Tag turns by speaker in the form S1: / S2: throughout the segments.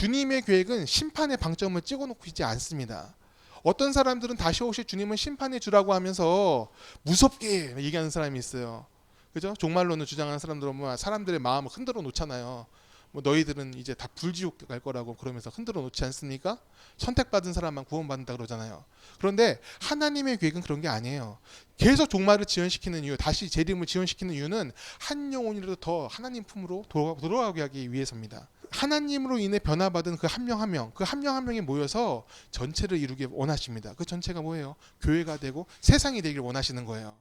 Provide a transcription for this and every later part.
S1: 주님의 계획은 심판의 방점을 찍어놓고 있지 않습니다. 어떤 사람들은 다시 오실 주님은 심판해 주라고 하면서 무섭게 얘기하는 사람이 있어요. 그죠? 종말론을 주장하는 사람들은 뭐 사람들의 마음을 흔들어 놓잖아요. 뭐 너희들은 이제 다 불지옥 갈 거라고 그러면서 흔들어 놓지 않습니까? 선택받은 사람만 구원받는다 그러잖아요. 그런데 하나님의 계획은 그런 게 아니에요. 계속 종말을 지연시키는 이유, 다시 재림을 지연시키는 이유는 한 영혼이라도 더 하나님 품으로 돌아가게 하기 위해서입니다. 하나님으로 인해 변화받은 그 한 명 한 명, 그 한 명 한 명이 모여서 전체를 이루기 원하십니다. 그 전체가 뭐예요? 교회가 되고 세상이 되길 원하시는 거예요.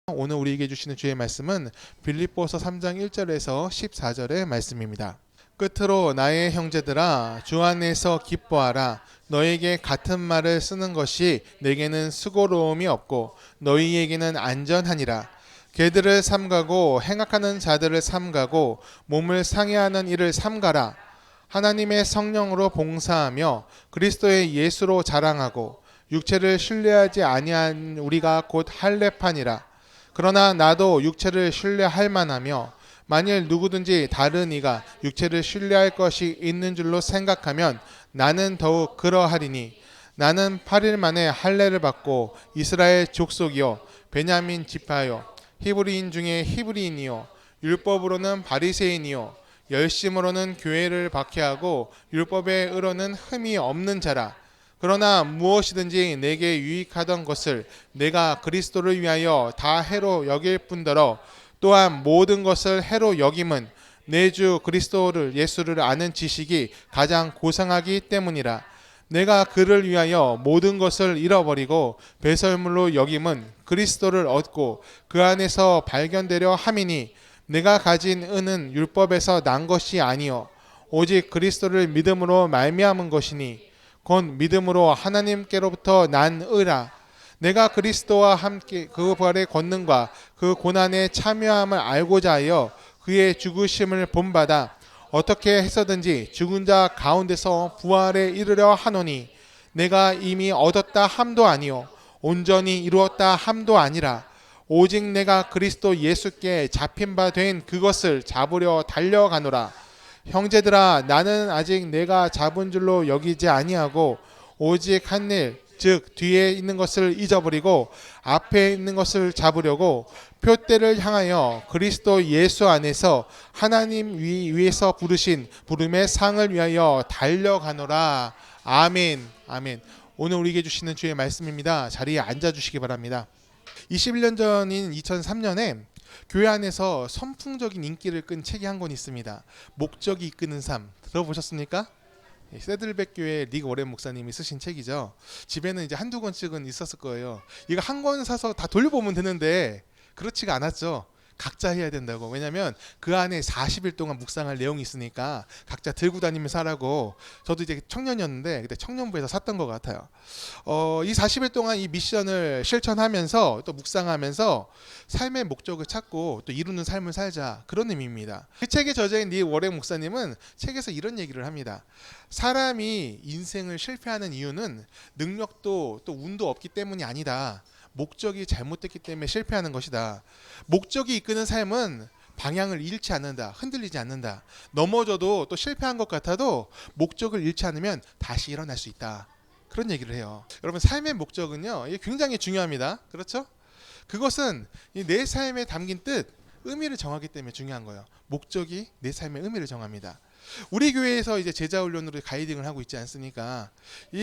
S1: 오늘 우리에게 주시는 주의 말씀은 빌립보서 3장 1절에서 14절의 말씀입니다. 끝으로 나의 형제들아 주 안에서 기뻐하라. 너에게 같은 말을 쓰는 것이 내게는 수고로움이 없고 너희에게는 안전하니라. 개들을 삼가고 행악하는 자들을 삼가고 몸을 상해하는 일을 삼가라. 하나님의 성령으로 봉사하며 그리스도의 예수로 자랑하고 육체를 신뢰하지 아니한 우리가 곧 할례판이라. 그러나 나도 육체를 신뢰할 만하며 만일 누구든지 다른 이가 육체를 신뢰할 것이 있는 줄로 생각하면 나는 더욱 그러하리니 나는 8일 만에 할례를 받고 이스라엘 족속이요 베냐민 지파요 히브리인 중에 히브리인이요 율법으로는 바리새인이요 열심으로는 교회를 박해하고 율법의 의로는 흠이 없는 자라. 그러나 무엇이든지 내게 유익하던 것을 내가 그리스도를 위하여 다 해로 여길 뿐더러 또한 모든 것을 해로 여김은 내 주 그리스도를 예수를 아는 지식이 가장 고상하기 때문이라. 내가 그를 위하여 모든 것을 잃어버리고 배설물로 여김은 그리스도를 얻고 그 안에서 발견되려 함이니 내가 가진 은은 율법에서 난 것이 아니요 오직 그리스도를 믿음으로 말미암은 것이니 곧 믿음으로 하나님께로부터 난 의라. 내가 그리스도와 함께 그 부활의 권능과 그 고난에 참여함을 알고자 하여 그의 죽으심을 본받아 어떻게 해서든지 죽은 자 가운데서 부활에 이르려 하노니 내가 이미 얻었다 함도 아니요 온전히 이루었다 함도 아니라 오직 내가 그리스도 예수께 잡힌 바 된 그것을 잡으려 달려가노라. 형제들아 나는 아직 내가 잡은 줄로 여기지 아니하고 오직 한 일 즉 뒤에 있는 것을 잊어버리고 앞에 있는 것을 잡으려고 표대를 향하여 그리스도 예수 안에서 하나님 위에서 부르신 부름의 상을 위하여 달려가노라. 아멘. 아멘. 오늘 우리에게 주시는 주의 말씀입니다. 자리에 앉아주시기 바랍니다. 21년 전인 2003년에 교회 안에서 선풍적인 인기를 끈 책이 한 권 있습니다. 목적이 이끄는 삶 들어보셨습니까? 세들백 교회 릭 오렌 목사님이 쓰신 책이죠. 집에는 이제 한두 권씩은 있었을 거예요. 이거 한 권 사서 다 돌려보면 되는데 그렇지가 않았죠. 각자 해야 된다고. 왜냐면 그 안에 40일 동안 묵상할 내용이 있으니까 각자 들고 다니면서 하라고. 저도 이제 청년이었는데 그때 청년부에서 샀던 것 같아요. 이 40일 동안 이 미션을 실천하면서 또 묵상하면서 삶의 목적을 찾고 또 이루는 삶을 살자, 그런 의미입니다. 그 책의 저자인 리 워렌 목사님은 책에서 이런 얘기를 합니다. 사람이 인생을 실패하는 이유는 능력도 또 운도 없기 때문이 아니다. 목적이 잘못됐기 때문에 실패하는 것이다. 목적이 이끄는 삶은 방향을 잃지 않는다. 흔들리지 않는다. 넘어져도 또 실패한 것 같아도 목적을 잃지 않으면 다시 일어날 수 있다. 그런 얘기를 해요. 여러분, 삶의 목적은요, 이게 굉장히 중요합니다. 그렇죠? 그것은 내 삶에 담긴 뜻, 의미를 정하기 때문에 중요한 거예요. 목적이 내 삶의 의미를 정합니다. 우리 교회에서 이제 제자훈련으로 가이딩을 하고 있지 않습니까?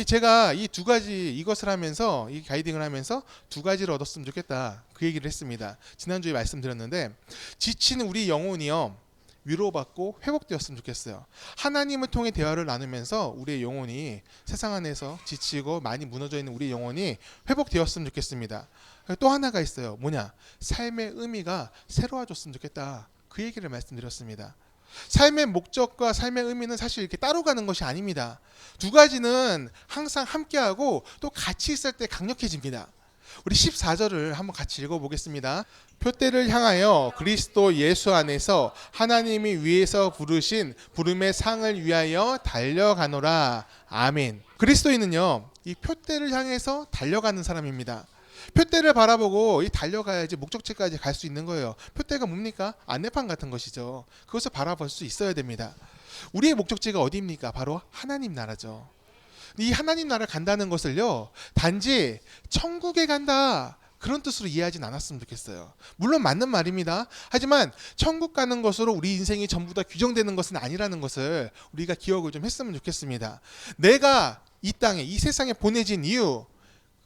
S1: 제가 이 두 가지, 이것을 하면서, 이 가이딩을 하면서 두 가지를 얻었으면 좋겠다, 그 얘기를 했습니다. 지난주에 말씀드렸는데, 지친 우리 영혼이요, 위로받고 회복되었으면 좋겠어요. 하나님을 통해 대화를 나누면서 우리의 영혼이, 세상 안에서 지치고 많이 무너져 있는 우리 영혼이 회복되었으면 좋겠습니다. 또 하나가 있어요. 뭐냐? 삶의 의미가 새로워졌으면 좋겠다, 그 얘기를 말씀드렸습니다. 삶의 목적과 삶의 의미는 사실 이렇게 따로 가는 것이 아닙니다. 두 가지는 항상 함께하고 또 같이 있을 때 강력해집니다. 우리 14절을 한번 같이 읽어보겠습니다. 표대를 향하여 그리스도 예수 안에서 하나님이 위에서 부르신 부름의 상을 위하여 달려가노라. 아멘. 그리스도인은요, 이 표대를 향해서 달려가는 사람입니다. 표대를 바라보고 이 달려가야지 목적지까지 갈 수 있는 거예요. 표대가 뭡니까? 안내판 같은 것이죠. 그것을 바라볼 수 있어야 됩니다. 우리의 목적지가 어디입니까? 바로 하나님 나라죠. 이 하나님 나라를 간다는 것을요, 단지 천국에 간다 그런 뜻으로 이해하진 않았으면 좋겠어요. 물론 맞는 말입니다. 하지만 천국 가는 것으로 우리 인생이 전부 다 규정되는 것은 아니라는 것을 우리가 기억을 좀 했으면 좋겠습니다. 내가 이 땅에, 이 세상에 보내진 이유,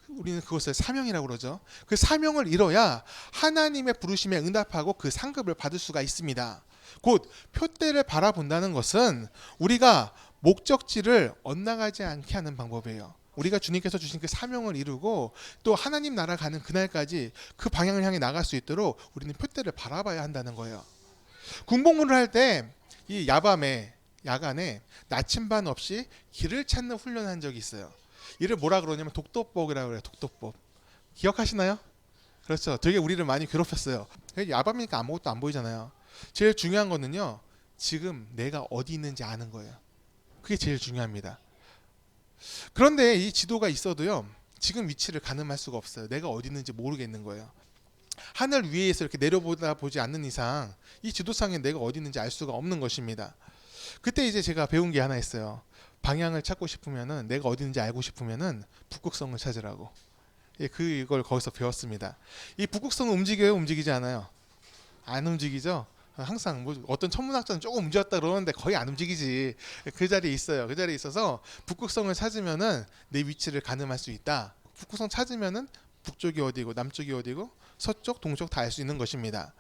S1: 우리는 그것을 사명이라고 그러죠. 그 사명을 이뤄야 하나님의 부르심에 응답하고 그 상급을 받을 수가 있습니다. 곧 표대를 바라본다는 것은 우리가 목적지를 엇나가지 않게 하는 방법이에요. 우리가 주님께서 주신 그 사명을 이루고 또 하나님 나라 가는 그날까지 그 방향을 향해 나갈 수 있도록 우리는 표대를 바라봐야 한다는 거예요. 군복무를 할 때 이 야간에 나침반 없이 길을 찾는 훈련을 한 적이 있어요. 이를 뭐라 그러냐면 독도법이라고 그래요. 독도법. 기억하시나요? 그렇죠. 되게 우리를 많이 괴롭혔어요. 야밤이니까 아무것도 안 보이잖아요. 제일 중요한 거는요, 지금 내가 어디 있는지 아는 거예요. 그게 제일 중요합니다. 그런데 이 지도가 있어도요, 지금 위치를 가늠할 수가 없어요. 내가 어디 있는지 모르겠는 거예요. 하늘 위에서 이렇게 내려보다 보지 않는 이상 이 지도상에 내가 어디 있는지 알 수가 없는 것입니다. 그때 이제 제가 배운 게 하나 있어요. 방향을 찾고 싶으면은, 내가 어디 있는지 알고 싶으면은 북극성을 찾으라고. 예, 그걸 거기서 배웠습니다. 이 북극성은 움직여요? 움직이지 않아요? 안 움직이죠? 항상 뭐 어떤 천문학자는 조금 움직였다 그러는데 거의 안 움직이지. 그 자리에 있어요. 그 자리에 있어서 북극성을 찾으면은 내 위치를 가늠할 수 있다. 북극성 찾으면은 북쪽이 어디고 남쪽이 어디고 서쪽 동쪽 다 알 수 있는 것입니다.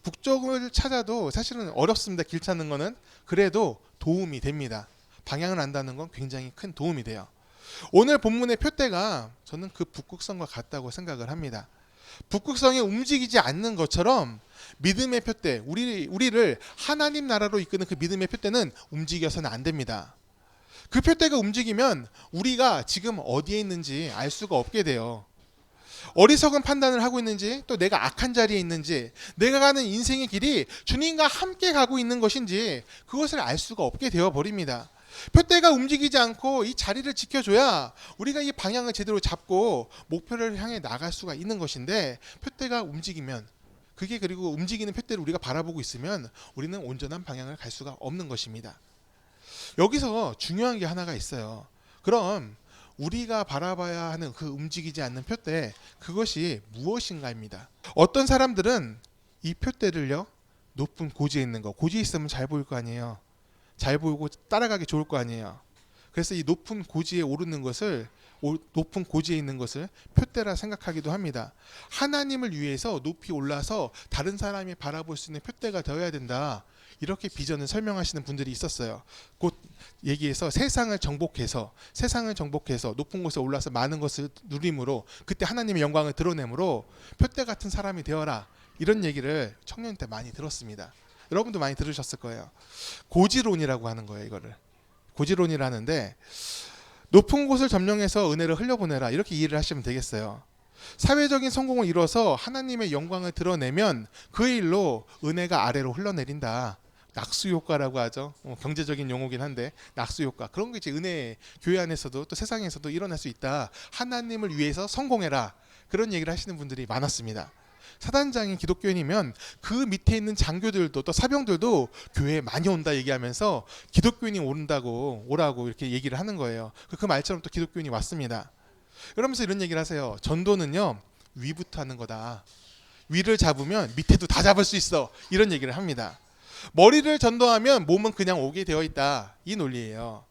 S1: 북쪽을 찾아도 사실은 어렵습니다. 길 찾는 거는. 그래도 도움이 됩니다. 방향을 안다는 건 굉장히 큰 도움이 돼요. 오늘 본문의 표대가 저는 그 북극성과 같다고 생각을 합니다. 북극성이 움직이지 않는 것처럼 믿음의 표대, 우리를 하나님 나라로 이끄는 그 믿음의 표대는 움직여서는 안 됩니다. 그 표대가 움직이면 우리가 지금 어디에 있는지 알 수가 없게 돼요. 어리석은 판단을 하고 있는지, 또 내가 악한 자리에 있는지, 내가 가는 인생의 길이 주님과 함께 가고 있는 것인지 그것을 알 수가 없게 되어 버립니다. 표대가 움직이지 않고 이 자리를 지켜줘야 우리가 이 방향을 제대로 잡고 목표를 향해 나갈 수가 있는 것인데, 표대가 움직이면, 그게 그리고 움직이는 표대를 우리가 바라보고 있으면 우리는 온전한 방향을 갈 수가 없는 것입니다. 여기서 중요한 게 하나가 있어요. 그럼 우리가 바라봐야 하는 그 움직이지 않는 표대, 그것이 무엇인가입니다. 어떤 사람들은 이 표대를요, 높은 고지에 있는 거, 고지에 있으면 잘 보일 거 아니에요. 잘 보이고 따라가기 좋을 거 아니에요. 그래서 이 높은 고지에 오르는 것을, 높은 고지에 있는 것을 표대라 생각하기도 합니다. 하나님을 위해서 높이 올라서 다른 사람이 바라볼 수 있는 표대가 되어야 된다. 이렇게 비전을 설명하시는 분들이 있었어요. 곧 얘기해서 세상을 정복해서 높은 곳에 올라서 많은 것을 누림으로, 그때 하나님의 영광을 드러내므로 표대 같은 사람이 되어라. 이런 얘기를 청년 때 많이 들었습니다. 여러분도 많이 들으셨을 거예요. 고지론이라고 하는 거예요. 이거를 고지론이라는데, 높은 곳을 점령해서 은혜를 흘려보내라, 이렇게 이해를 하시면 되겠어요. 사회적인 성공을 이뤄서 하나님의 영광을 드러내면 그 일로 은혜가 아래로 흘러내린다. 낙수효과라고 하죠. 경제적인 용어긴 한데 낙수효과, 그런 게 이제 은혜, 교회 안에서도 또 세상에서도 일어날 수 있다. 하나님을 위해서 성공해라, 그런 얘기를 하시는 분들이 많았습니다. 사단장인 기독교인이면 그 밑에 있는 장교들도 또 사병들도 교회에 많이 온다 얘기하면서 기독교인이 오라고 이렇게 얘기를 하는 거예요. 그 말처럼 또 기독교인이 왔습니다. 그러면서 이런 얘기를 하세요. 전도는요, 위부터 하는 거다. 위를 잡으면 밑에도 다 잡을 수 있어. 이런 얘기를 합니다. 머리를 전도하면 몸은 그냥 오게 되어 있다. 이 논리예요.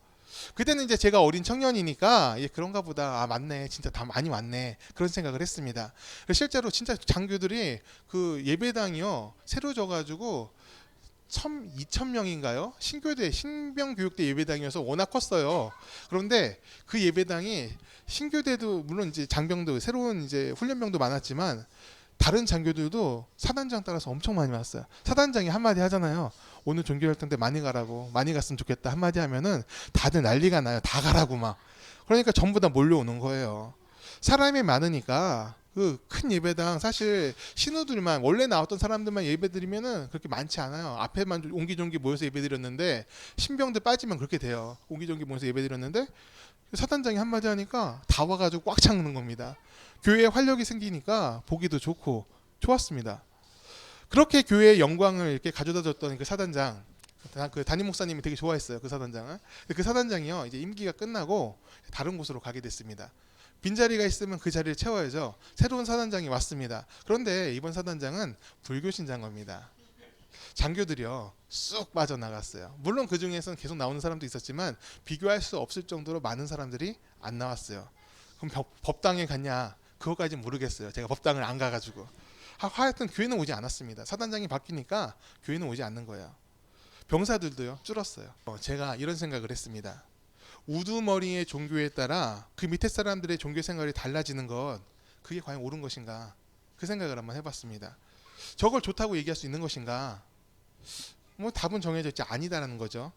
S1: 그때는 이제 제가 어린 청년이니까 그런가 보다, 맞네, 진짜 다 많이 왔네, 그런 생각을 했습니다. 실제로 진짜 장교들이 그 예배당이요, 새로 져가지고 2,000명인가요? 신교대, 신병교육대 예배당이어서 워낙 컸어요. 그런데 그 예배당이 신교대도 물론 이제 장병도 새로운 이제 훈련병도 많았지만 다른 장교들도 사단장 따라서 엄청 많이 왔어요. 사단장이 한마디 하잖아요. 오늘 종교활동 때 많이 가라고, 많이 갔으면 좋겠다 한마디 하면은 다들 난리가 나요. 다 가라고 막. 그러니까 전부 다 몰려오는 거예요. 사람이 많으니까 그 큰 예배당 사실 신우들만 원래 나왔던 사람들만 예배드리면은 그렇게 많지 않아요. 앞에만 좀 옹기종기 모여서 예배드렸는데 신병들 빠지면 그렇게 돼요. 옹기종기 모여서 예배드렸는데 사단장이 한마디 하니까 다 와가지고 꽉 차는 겁니다. 교회에 활력이 생기니까 보기도 좋고 좋았습니다. 그렇게 교회의 영광을 이렇게 가져다 줬던 그 사단장, 그 담임 목사님이 되게 좋아했어요. 그 사단장을. 근데 그 사단장이요 이제 임기가 끝나고 다른 곳으로 가게 됐습니다. 빈자리가 있으면 그 자리를 채워야죠. 새로운 사단장이 왔습니다. 그런데 이번 사단장은 불교 신장입니다. 장교들이요 쑥 빠져나갔어요. 물론 그 중에서는 계속 나오는 사람도 있었지만 비교할 수 없을 정도로 많은 사람들이 안 나왔어요. 그럼 법당에 갔냐? 그거까지 모르겠어요. 제가 법당을 안 가가지고. 하여튼 교회는 오지 않았습니다. 사단장이 바뀌니까 교회는 오지 않는 거예요. 병사들도요 줄었어요. 제가 이런 생각을 했습니다. 우두머리의 종교에 따라 그 밑에 사람들의 종교 생활이 달라지는 것, 그게 과연 옳은 것인가? 그 생각을 한번 해봤습니다. 저걸 좋다고 얘기할 수 있는 것인가? 뭐 답은 정해져 있지 아니다라는 거죠.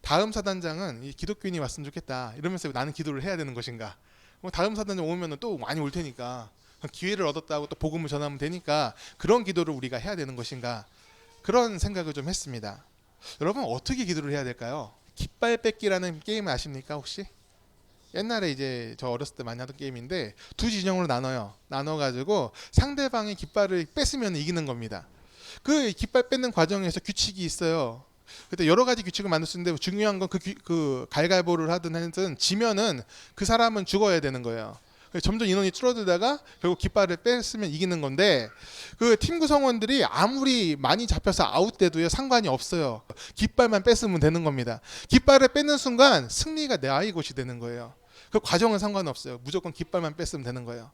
S1: 다음 사단장은 이 기독교인이 왔으면 좋겠다 이러면서 나는 기도를 해야 되는 것인가? 뭐 다음 사단장 오면 또 많이 올 테니까 기회를 얻었다고 또 복음을 전하면 되니까 그런 기도를 우리가 해야 되는 것인가? 그런 생각을 좀 했습니다. 여러분 어떻게 기도를 해야 될까요? 깃발 뺏기라는 게임 아십니까 혹시? 옛날에 이제 저 어렸을 때 많이 하던 게임인데 두 진영으로 나눠요. 나눠가지고 상대방의 깃발을 뺏으면 이기는 겁니다. 그 깃발 뺏는 과정에서 규칙이 있어요. 그때 여러 가지 규칙을 만들 수 있는데 중요한 건 그 갈갈보를 하든 하든 지면은 그 사람은 죽어야 되는 거예요. 점점 인원이 줄어들다가 결국 깃발을 뺐으면 이기는 건데 그 팀 구성원들이 아무리 많이 잡혀서 아웃돼도요 상관이 없어요. 깃발만 뺐으면 되는 겁니다. 깃발을 뺏는 순간 승리가 나의 것이 되는 거예요. 그 과정은 상관없어요. 무조건 깃발만 뺐으면 되는 거예요.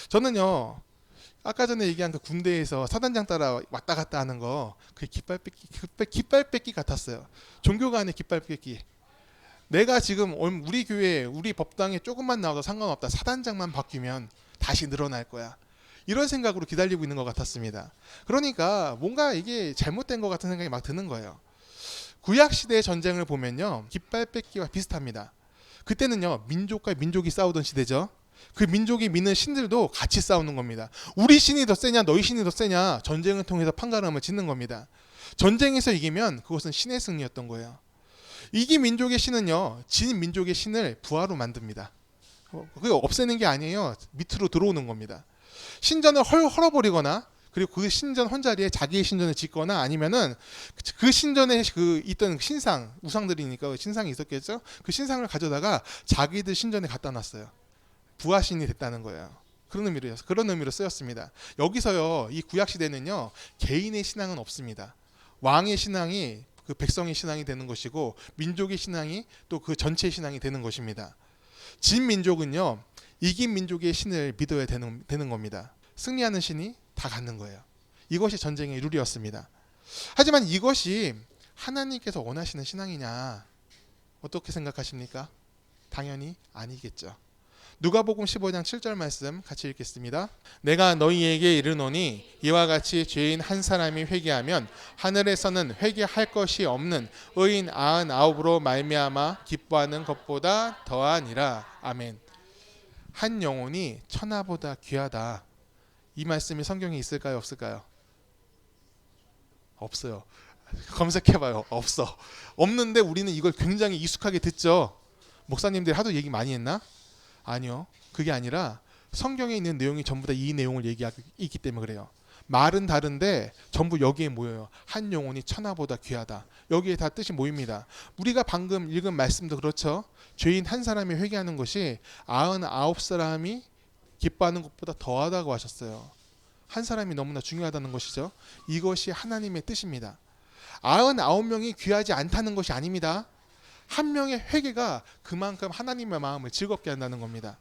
S1: 저는요 아까 전에 얘기한 그 군대에서 사단장 따라 왔다 갔다 하는 거 그게 깃발 뺏기 같았어요. 종교 간의 깃발 뺏기. 내가 지금 우리 교회 우리 법당에 조금만 나와도 상관없다. 사단장만 바뀌면 다시 늘어날 거야. 이런 생각으로 기다리고 있는 것 같았습니다. 그러니까 뭔가 이게 잘못된 것 같은 생각이 막 드는 거예요. 구약시대의 전쟁을 보면요 깃발 뺏기와 비슷합니다. 그때는요 민족과 민족이 싸우던 시대죠. 그 민족이 믿는 신들도 같이 싸우는 겁니다. 우리 신이 더 세냐 너희 신이 더 세냐 전쟁을 통해서 판가름을 짓는 겁니다. 전쟁에서 이기면 그것은 신의 승리였던 거예요. 이긴 민족의 신은요 진 민족의 신을 부하로 만듭니다. 그게 없애는 게 아니에요. 밑으로 들어오는 겁니다. 신전을 헐어버리거나 그리고 그 신전 헌자리에 자기의 신전을 짓거나 아니면은 그 신전에 그 있던 신상 우상들이니까 신상이 있었겠죠. 그 신상을 가져다가 자기들 신전에 갖다 놨어요. 부하신이 됐다는 거예요. 그런 의미로 쓰였습니다. 여기서요 이 구약 시대는요 개인의 신앙은 없습니다. 왕의 신앙이 그 백성의 신앙이 되는 것이고 민족의 신앙이 또 그 전체의 신앙이 되는 것입니다. 진 민족은요 이긴 민족의 신을 믿어야 되는 겁니다. 승리하는 신이 다 갖는 거예요. 이것이 전쟁의 룰이었습니다. 하지만 이것이 하나님께서 원하시는 신앙이냐 어떻게 생각하십니까? 당연히 아니겠죠. 누가복음 15장 7절 말씀 같이 읽겠습니다. 내가 너희에게 이르노니 이와 같이 죄인 한 사람이 회개하면 하늘에서는 회개할 것이 없는 의인 99으로 말미암아 기뻐하는 것보다 더하니라. 아멘. 한 영혼이 천하보다 귀하다. 이 말씀이 성경에 있을까요? 없을까요? 없어요. 검색해봐요. 없어. 없는데 우리는 이걸 굉장히 익숙하게 듣죠. 목사님들이 하도 얘기 많이 했나? 아니요. 그게 아니라 성경에 있는 내용이 전부 다 이 내용을 얘기하고 있기 때문에 그래요. 말은 다른데 전부 여기에 모여요. 한 영혼이 천하보다 귀하다. 여기에 다 뜻이 모입니다. 우리가 방금 읽은 말씀도 그렇죠. 죄인 한 사람이 회개하는 것이 99사람이 기뻐하는 것보다 더하다고 하셨어요. 한 사람이 너무나 중요하다는 것이죠. 이것이 하나님의 뜻입니다. 99명이 귀하지 않다는 것이 아닙니다. 한 명의 회개가 그만큼 하나님의 마음을 즐겁게 한다는 겁니다.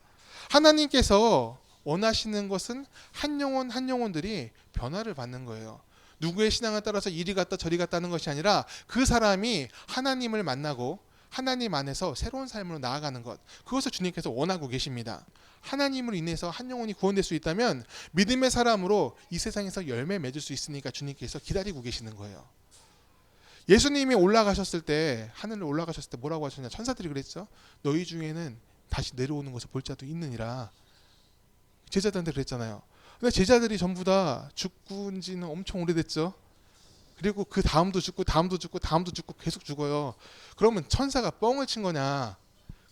S1: 하나님께서 원하시는 것은 한 영혼 한 영혼들이 변화를 받는 거예요. 누구의 신앙에 따라서 이리 갔다 저리 갔다는 것이 아니라 그 사람이 하나님을 만나고 하나님 안에서 새로운 삶으로 나아가는 것, 그것을 주님께서 원하고 계십니다. 하나님으로 인해서 한 영혼이 구원될 수 있다면 믿음의 사람으로 이 세상에서 열매 맺을 수 있으니까 주님께서 기다리고 계시는 거예요. 예수님이 올라가셨을 때 하늘로 올라가셨을 때 뭐라고 하셨냐? 천사들이 그랬죠. 너희 중에는 다시 내려오는 것을 볼 자도 있느니라. 제자들한테 그랬잖아요. 근데 제자들이 전부 다 죽은 지는 엄청 오래됐죠. 그리고 그 다음도 죽고 다음도 죽고 다음도 죽고 계속 죽어요. 그러면 천사가 뻥을 친 거냐?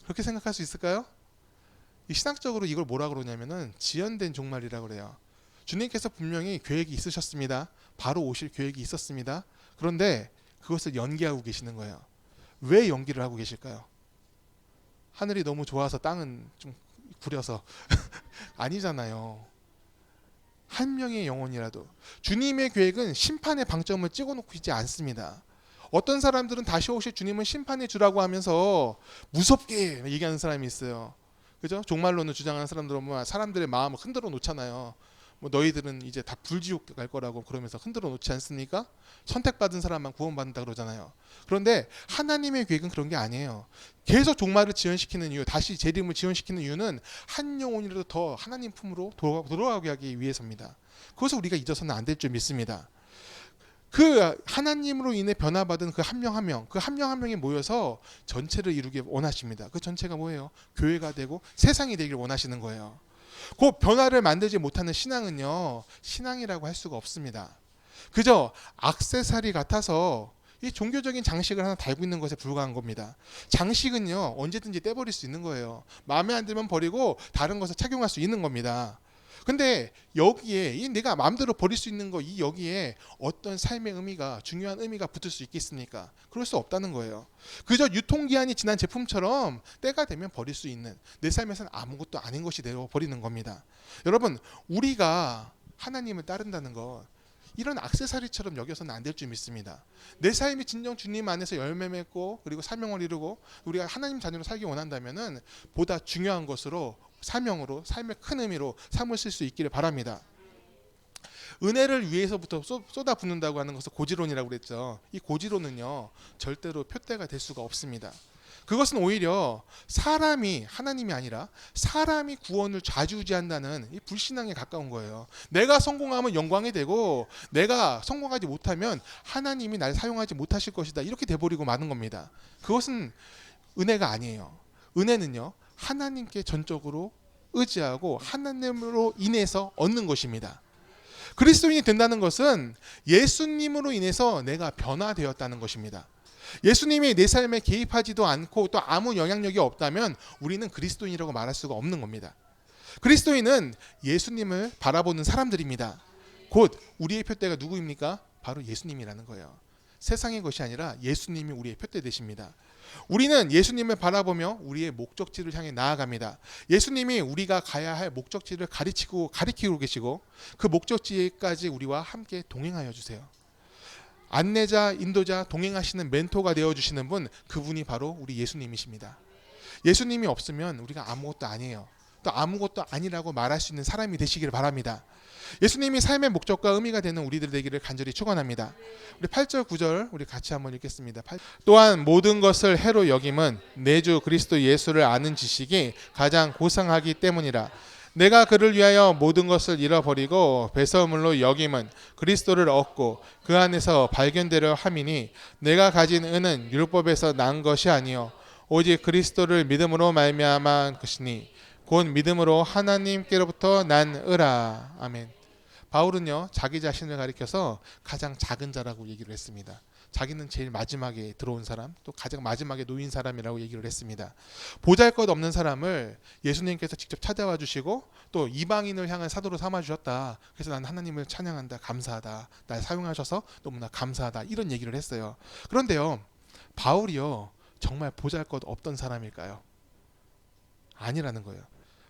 S1: 그렇게 생각할 수 있을까요? 이 신학적으로 이걸 뭐라 그러냐면은 지연된 종말이라고 그래요. 주님께서 분명히 계획이 있으셨습니다. 바로 오실 계획이 있었습니다. 그런데 그것을 연기하고 계시는 거예요. 왜 연기를 하고 계실까요? 하늘이 너무 좋아서 땅은 좀 구려서 아니잖아요. 한 명의 영혼이라도 주님의 계획은 심판의 방점을 찍어놓고 있지 않습니다. 어떤 사람들은 다시 오실 주님은 심판해 주라고 하면서 무섭게 얘기하는 사람이 있어요. 그죠? 종말론을 주장하는 사람들은 뭐 사람들의 마음을 흔들어 놓잖아요. 뭐 너희들은 이제 다 불지옥 갈 거라고 그러면서 흔들어 놓지 않습니까? 선택받은 사람만 구원받는다 그러잖아요. 그런데 하나님의 계획은 그런 게 아니에요. 계속 종말을 지연시키는 이유, 다시 재림을 지연시키는 이유는 한 영혼이라도 더 하나님 품으로 돌아가게 하기 위해서입니다. 그것을 우리가 잊어서는 안 될 줄 믿습니다. 그 하나님으로 인해 변화받은 그 한 명 한 명, 그 한 명 한 명이 모여서 전체를 이루길 원하십니다. 그 전체가 뭐예요? 교회가 되고 세상이 되길 원하시는 거예요. 그 변화를 만들지 못하는 신앙은요, 신앙이라고 할 수가 없습니다. 그저 액세서리 같아서 이 종교적인 장식을 하나 달고 있는 것에 불과한 겁니다. 장식은요, 언제든지 떼버릴 수 있는 거예요. 마음에 안 들면 버리고 다른 것을 착용할 수 있는 겁니다. 근데 여기에 이 내가 마음대로 버릴 수 있는 거, 이 여기에 어떤 삶의 의미가, 중요한 의미가 붙을 수 있겠습니까? 그럴 수 없다는 거예요. 그저 유통기한이 지난 제품처럼 때가 되면 버릴 수 있는, 내 삶에서는 아무것도 아닌 것이 되어 버리는 겁니다. 여러분, 우리가 하나님을 따른다는 것, 이런 액세서리처럼 여겨서는 안 될 줄 믿습니다. 내 삶이 진정 주님 안에서 열매 맺고 그리고 사명을 이루고 우리가 하나님 자녀로 살기 원한다면은 보다 중요한 것으로, 사명으로, 삶의 큰 의미로 삼으실 수 있기를 바랍니다. 은혜를 위해서부터 쏟아붓는다고 하는 것을 고지론이라고 그랬죠. 이 고지론은요, 절대로 표대가 될 수가 없습니다. 그것은 오히려 사람이, 하나님이 아니라 사람이 구원을 좌지우지한다는 이 불신앙에 가까운 거예요. 내가 성공하면 영광이 되고 내가 성공하지 못하면 하나님이 날 사용하지 못하실 것이다, 이렇게 돼버리고 마는 겁니다. 그것은 은혜가 아니에요. 은혜는요, 하나님께 전적으로 의지하고 하나님으로 인해서 얻는 것입니다. 그리스도인이 된다는 것은 예수님으로 인해서 내가 변화되었다는 것입니다. 예수님이 내 삶에 개입하지도 않고 또 아무 영향력이 없다면 우리는 그리스도인이라고 말할 수가 없는 겁니다. 그리스도인은 예수님을 바라보는 사람들입니다. 곧 우리의 표대가 누구입니까? 바로 예수님이라는 거예요. 세상의 것이 아니라 예수님이 우리의 표대 되십니다. 우리는 예수님을 바라보며 우리의 목적지를 향해 나아갑니다. 예수님이 우리가 가야 할 목적지를 가리키고 계시고 그 목적지까지 우리와 함께 동행하여 주세요. 안내자, 인도자, 동행하시는 멘토가 되어주시는 분, 그분이 바로 우리 예수님이십니다. 예수님이 없으면 우리가 아무것도 아니에요. 또 아무것도 아니라고 말할 수 있는 사람이 되시기를 바랍니다. 예수님이 삶의 목적과 의미가 되는 우리들 되기를 간절히 축원합니다. 우리 8절 9절 우리 같이 한번 읽겠습니다. 또한 모든 것을 해로 여김은 내 주 그리스도 예수를 아는 지식이 가장 고상하기 때문이라. 내가 그를 위하여 모든 것을 잃어버리고 배설물로 여김은 그리스도를 얻고 그 안에서 발견되려 함이니 내가 가진 은은 율법에서 난 것이 아니요 오직 그리스도를 믿음으로 말미암은 것이니 곧 믿음으로 하나님께로부터 난 의라. 아멘. 바울은요, 자기 자신을 가리켜서 가장 작은 자라고 얘기를 했습니다. 자기는 제일 마지막에 들어온 사람, 또 가장 마지막에 놓인 사람이라고 얘기를 했습니다. 보잘것없는 사람을 예수님께서 직접 찾아와 주시고 또 이방인을 향한 사도로 삼아 주셨다. 그래서 난 하나님을 찬양한다, 감사하다, 날 사용하셔서 너무나 감사하다, 이런 얘기를 했어요. 그런데요, 바울이요, 정말 보잘것없던 사람일까요? 아니라는 거예요.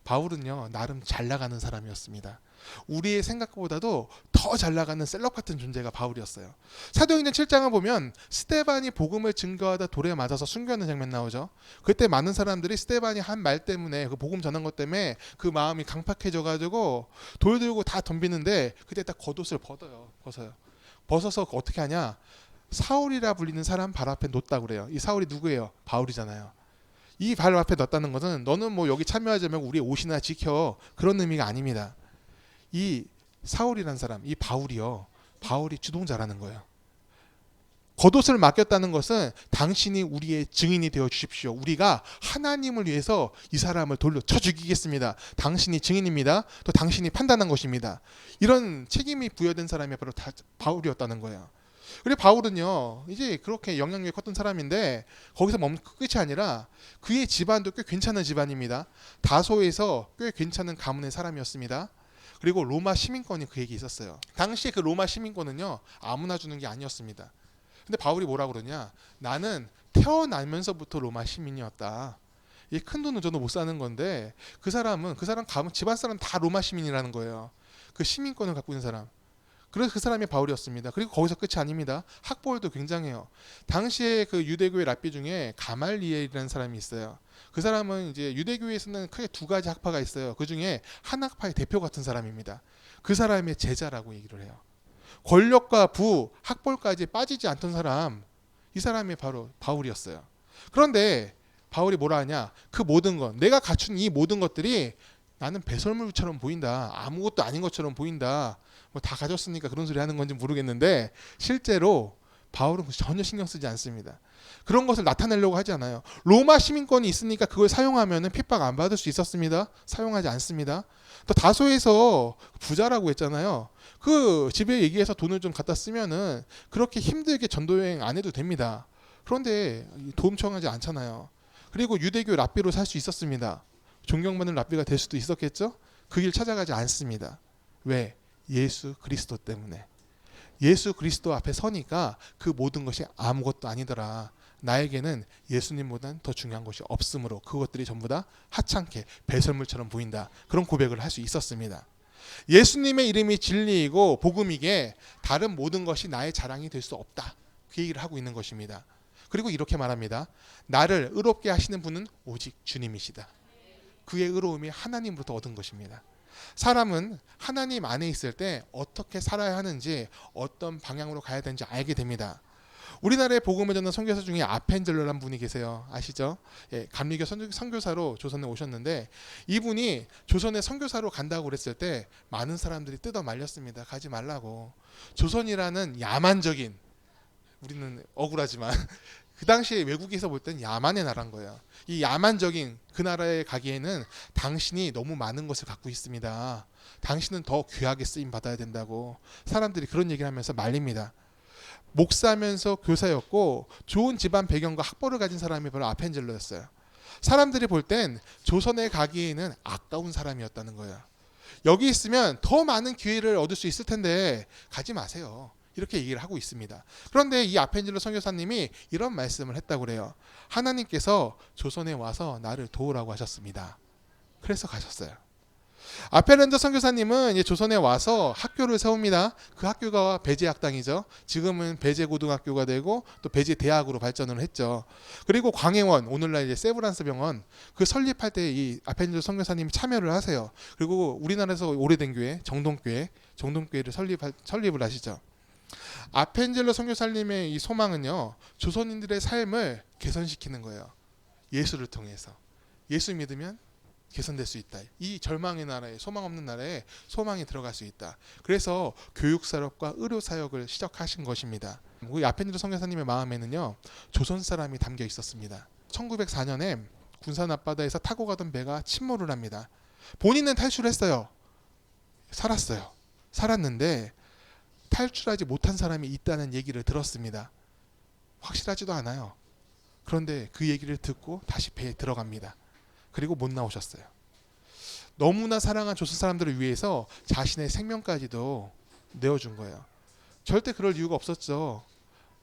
S1: 바울은요, 나름 잘 나가는 사람이었습니다. 우리의 생각보다도 더 잘 나가는 셀럽 같은 존재가 바울이었어요. 사도행전 7장을 보면 스데반이 복음을 증거하다 돌에 맞아서 순교하는 장면 나오죠. 그때 많은 사람들이 스데반이 한 말 때문에, 그 복음 전한 것 때문에 그 마음이 강팍해져 가지고 돌 들고 다 덤비는데 그때 딱 겉옷을 벗어요. 벗어서 어떻게 하냐? 사울이라 불리는 사람 발 앞에 놓았다고 그래요. 이 사울이 누구예요? 바울이잖아요. 이 발 앞에 넣었다는 것은 너는 뭐 여기 참여하지 말고 우리의 옷이나 지켜, 그런 의미가 아닙니다. 이 사울이라는 사람, 이 바울이 주동자라는 거예요. 겉옷을 맡겼다는 것은 당신이 우리의 증인이 되어 주십시오. 우리가 하나님을 위해서 이 사람을 돌려 쳐 죽이겠습니다. 당신이 증인입니다. 또 당신이 판단한 것입니다. 이런 책임이 부여된 사람이 바로 바울이었다는 거예요. 그리고 바울은요, 이제 그렇게 영향력이 컸던 사람인데 거기서 끝이 아니라 그의 집안도 꽤 괜찮은 집안입니다. 다소에서 꽤 괜찮은 가문의 사람이었습니다. 그리고 로마 시민권이 그에게 있었어요. 당시에 그 로마 시민권은요, 아무나 주는 게 아니었습니다. 근데 바울이 뭐라 그러냐? 나는 태어나면서부터 로마 시민이었다. 이 큰 돈은 저도 못 사는 건데 그 사람 가면 집안 사람 다 로마 시민이라는 거예요. 그 시민권을 갖고 있는 사람. 그래서 그 사람이 바울이었습니다. 그리고 거기서 끝이 아닙니다. 학벌도 굉장해요. 당시에 그 유대교의 랍비 중에 가말리엘이라는 사람이 있어요. 그 사람은 이제 유대교에서는 크게 두 가지 학파가 있어요. 그 중에 한 학파의 대표 같은 사람입니다. 그 사람의 제자라고 얘기를 해요. 권력과 부, 학벌까지 빠지지 않던 사람, 이 사람이 바로 바울이었어요. 그런데 바울이 뭐라 하냐? 그 모든 것, 내가 갖춘 이 모든 것들이 나는 배설물처럼 보인다. 아무것도 아닌 것처럼 보인다. 뭐 다 가졌으니까 그런 소리 하는 건지 모르겠는데 실제로 바울은 전혀 신경 쓰지 않습니다. 그런 것을 나타내려고 하지 않아요. 로마 시민권이 있으니까 그걸 사용하면 핍박 안 받을 수 있었습니다. 사용하지 않습니다. 또 다소에서 부자라고 했잖아요. 그 집에 얘기해서 돈을 좀 갖다 쓰면은 그렇게 힘들게 전도여행 안 해도 됩니다. 그런데 도움 청하지 않잖아요. 그리고 유대교 랍비로 살 수 있었습니다. 존경받는 랍비가 될 수도 있었겠죠? 그 길 찾아가지 않습니다. 왜? 예수 그리스도 때문에. 예수 그리스도 앞에 서니까 그 모든 것이 아무것도 아니더라. 나에게는 예수님보다는 더 중요한 것이 없으므로 그것들이 전부 다 하찮게 배설물처럼 보인다. 그런 고백을 할 수 있었습니다. 예수님의 이름이 진리이고 복음이기에 다른 모든 것이 나의 자랑이 될 수 없다. 그 얘기를 하고 있는 것입니다. 그리고 이렇게 말합니다. 나를 의롭게 하시는 분은 오직 주님이시다. 그의 의로움이 하나님으로부터 얻은 것입니다. 사람은 하나님 안에 있을 때 어떻게 살아야 하는지 어떤 방향으로 가야 되는지 알게 됩니다. 우리나라의 복음을 전하는 선교사 중에 아펜젤러라는 분이 계세요. 아시죠? 예, 감리교 선교사로 조선에 오셨는데 이분이 조선에 선교사로 간다고 그랬을 때 많은 사람들이 뜯어 말렸습니다. 가지 말라고. 조선이라는 야만적인, 우리는 억울하지만 그 당시에 외국에서 볼 땐 야만의 나라인 거예요. 이 야만적인 그 나라에 가기에는 당신이 너무 많은 것을 갖고 있습니다. 당신은 더 귀하게 쓰임 받아야 된다고 사람들이 그런 얘기를 하면서 말립니다. 목사면서 교사였고 좋은 집안 배경과 학벌을 가진 사람이 바로 아펜젤러였어요. 사람들이 볼 땐 조선에 가기에는 아까운 사람이었다는 거예요. 여기 있으면 더 많은 기회를 얻을 수 있을 텐데 가지 마세요. 이렇게 얘기를 하고 있습니다. 그런데 이 아펜젤러 선교사님이 이런 말씀을 했다고 그래요. 하나님께서 조선에 와서 나를 도우라고 하셨습니다. 그래서 가셨어요. 아펜젤러 선교사님은 이제 조선에 와서 학교를 세웁니다. 그 학교가 배제학당이죠. 지금은 배제고등학교가 되고 또 배제대학으로 발전을 했죠. 그리고 광해원, 오늘날 이제 세브란스 병원 그 설립할 때 이 아펜젤러 선교사님이 참여를 하세요. 그리고 우리나라에서 오래된 교회 정동교회를 설립을 하시죠. 아펜젤러 선교사님의 이 소망은요, 조선인들의 삶을 개선시키는 거예요. 예수를 통해서. 예수 믿으면 개선될 수 있다. 이 절망의 나라에, 소망 없는 나라에 소망이 들어갈 수 있다. 그래서 교육사역과 의료사역을 시작하신 것입니다. 우리 아펜젤러 선교사님의 마음에는요, 조선 사람이 담겨 있었습니다. 1904년에 군산 앞바다에서 타고 가던 배가 침몰을 합니다. 본인은 탈출했어요. 살았는데 탈출하지 못한 사람이 있다는 얘기를 들었습니다. 확실하지도 않아요. 그런데 그 얘기를 듣고 다시 배에 들어갑니다. 그리고 못 나오셨어요. 너무나 사랑한 조선 사람들을 위해서 자신의 생명까지도 내어준 거예요. 절대 그럴 이유가 없었죠.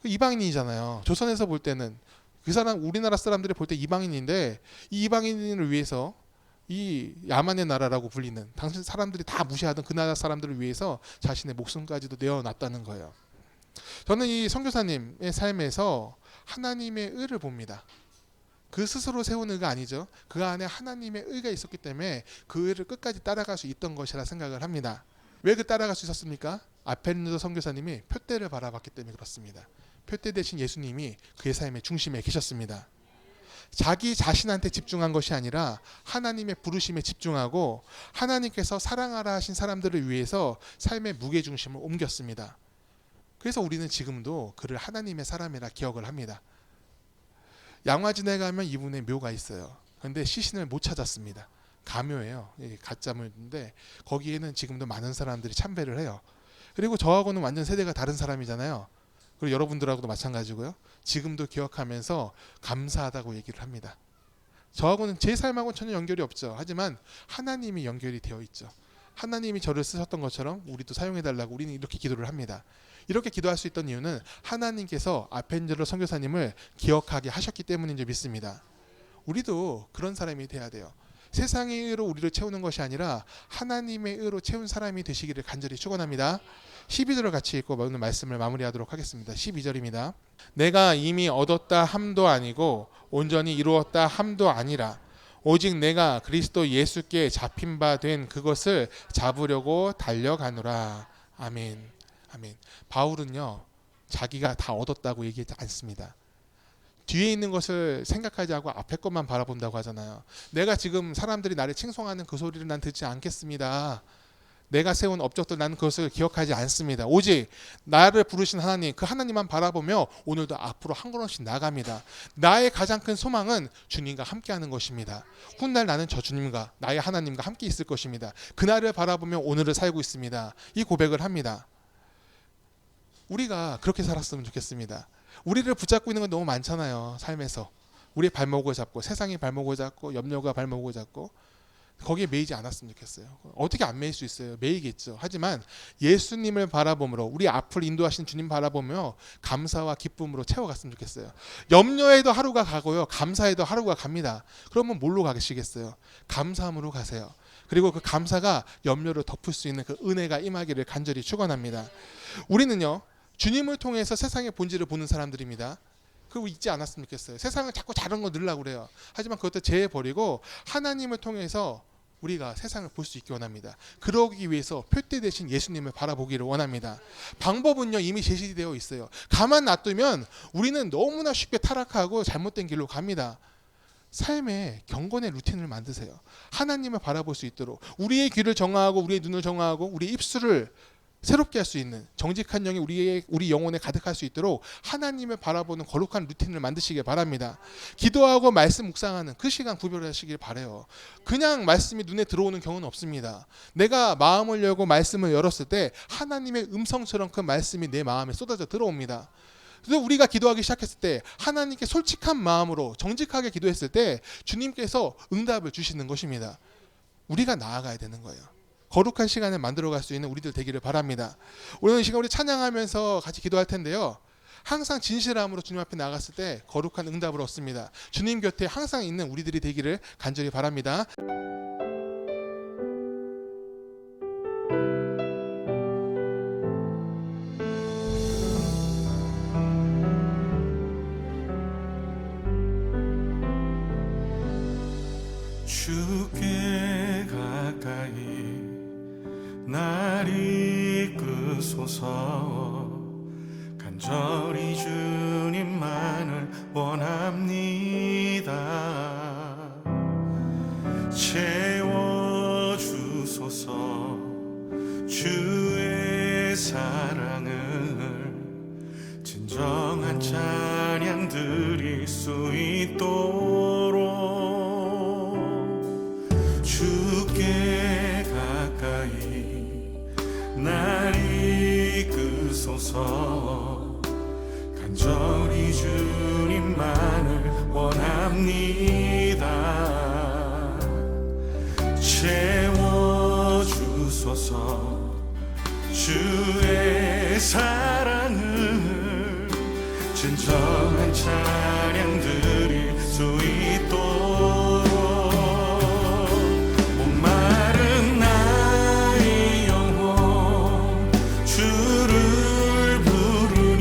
S1: 이방인이잖아요. 조선에서 볼 때는 그 사람, 우리나라 사람들이 볼 때 이방인인데 이 이방인을 위해서 이 야만의 나라라고 불리는 당신 사람들이 다 무시하던 그 나라 사람들을 위해서 자신의 목숨까지도 내어놨다는 거예요. 저는 이 선교사님의 삶에서 하나님의 의를 봅니다. 그 스스로 세운 의가 아니죠. 그 안에 하나님의 의가 있었기 때문에 그 의를 끝까지 따라갈 수 있던 것이라 생각을 합니다. 왜 그 따라갈 수 있었습니까? 아펜젤러 선교사님이 표대를 바라봤기 때문에 그렇습니다. 표대 대신 예수님이 그의 삶의 중심에 계셨습니다. 자기 자신한테 집중한 것이 아니라 하나님의 부르심에 집중하고 하나님께서 사랑하라 하신 사람들을 위해서 삶의 무게중심을 옮겼습니다. 그래서 우리는 지금도 그를 하나님의 사람이라 기억을 합니다. 양화진에 가면 이분의 묘가 있어요. 그런데 시신을 못 찾았습니다. 가묘예요. 가짜 묘인데 거기에는 지금도 많은 사람들이 참배를 해요. 그리고 저하고는 완전 세대가 다른 사람이잖아요. 그리고 여러분들하고도 마찬가지고요. 지금도 기억하면서 감사하다고 얘기를 합니다. 저하고는 제 삶하고는 전혀 연결이 없죠. 하지만 하나님이 연결이 되어 있죠. 하나님이 저를 쓰셨던 것처럼 우리도 사용해달라고 우리는 이렇게 기도를 합니다. 이렇게 기도할 수 있던 이유는 하나님께서 아펜젤로 선교사님을 기억하게 하셨기 때문인 줄 믿습니다. 우리도 그런 사람이 돼야 돼요. 세상의 의로 우리를 채우는 것이 아니라 하나님의 의로 채운 사람이 되시기를 간절히 축원합니다. 12절을 같이 읽고 오늘 말씀을 마무리하도록 하겠습니다. 12절입니다. 내가 이미 얻었다 함도 아니고 온전히 이루었다 함도 아니라 오직 내가 그리스도 예수께 잡힌 바 된 그것을 잡으려고 달려가노라. 아멘. 아멘. 바울은요, 자기가 다 얻었다고 얘기하지 않습니다. 뒤에 있는 것을 생각하지 않고 앞에 것만 바라본다고 하잖아요. 내가 지금 사람들이 나를 칭송하는 그 소리를 난 듣지 않겠습니다. 내가 세운 업적들 나는 그것을 기억하지 않습니다. 오직 나를 부르신 하나님, 그 하나님만 바라보며 오늘도 앞으로 한 걸음씩 나갑니다. 나의 가장 큰 소망은 주님과 함께하는 것입니다. 훗날 나는 저 주님과 나의 하나님과 함께 있을 것입니다. 그날을 바라보며 오늘을 살고 있습니다. 이 고백을 합니다. 우리가 그렇게 살았으면 좋겠습니다. 우리를 붙잡고 있는 건 너무 많잖아요. 삶에서 우리의 발목을 잡고, 세상이 발목을 잡고, 염려가 발목을 잡고, 거기에 매이지 않았으면 좋겠어요. 어떻게 안 매일 수 있어요? 매이겠죠. 하지만 예수님을 바라보므로, 우리 앞을 인도하신 주님 바라보며 감사와 기쁨으로 채워갔으면 좋겠어요. 염려에도 하루가 가고요, 감사에도 하루가 갑니다. 그러면 뭘로 가시겠어요? 감사함으로 가세요. 그리고 그 감사가 염려를 덮을 수 있는 그 은혜가 임하기를 간절히 축원합니다. 우리는요, 주님을 통해서 세상의 본질을 보는 사람들입니다. 그거 잊지 않았으면 좋겠어요. 세상을 자꾸 다른 거 넣으려고 그래요. 하지만 그것도 제해버리고 하나님을 통해서 우리가 세상을 볼 수 있기 원합니다. 그러기 위해서 표대 대신 예수님을 바라보기를 원합니다. 방법은요, 이미 제시되어 있어요. 가만 놔두면 우리는 너무나 쉽게 타락하고 잘못된 길로 갑니다. 삶의 경건의 루틴을 만드세요. 하나님을 바라볼 수 있도록 우리의 귀를 정화하고 우리의 눈을 정화하고 우리 입술을 새롭게 할 수 있는 정직한 영이 우리 영혼에 가득할 수 있도록 하나님을 바라보는 거룩한 루틴을 만드시길 바랍니다. 기도하고 말씀 묵상하는 그 시간 구별하시길 바라요. 그냥 말씀이 눈에 들어오는 경우는 없습니다. 내가 마음을 열고 말씀을 열었을 때 하나님의 음성처럼 그 말씀이 내 마음에 쏟아져 들어옵니다. 그래서 우리가 기도하기 시작했을 때 하나님께 솔직한 마음으로 정직하게 기도했을 때 주님께서 응답을 주시는 것입니다. 우리가 나아가야 되는 거예요. 거룩한 시간을 만들어갈 수 있는 우리들 되기를 바랍니다. 오늘 이 시간 우리 찬양하면서 같이 기도할 텐데요. 항상 진실함으로 주님 앞에 나갔을 때 거룩한 응답을 얻습니다. 주님 곁에 항상 있는 우리들이 되기를 간절히 바랍니다.
S2: 주께 가까이 날 이끄소서. 간절히 주님만을 원합니다. 채워주소서. 주의 사랑을 진정한 찬양 드릴 수 있도록 주께 가까이 날 이끄소서. 간절히 주님만을 원합니다. 채워주소서. 주의 사랑을 진정한 찬양 드릴 수 있도록 주를 부르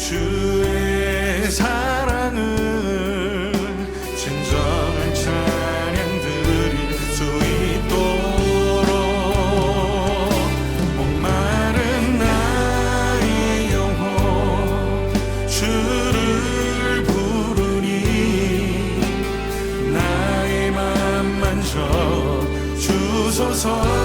S2: 주의 사랑을 진정한 찬양 드릴 수 있도록 목마른 나의 영혼 주를 부르니 나의 맘 만져 주소서.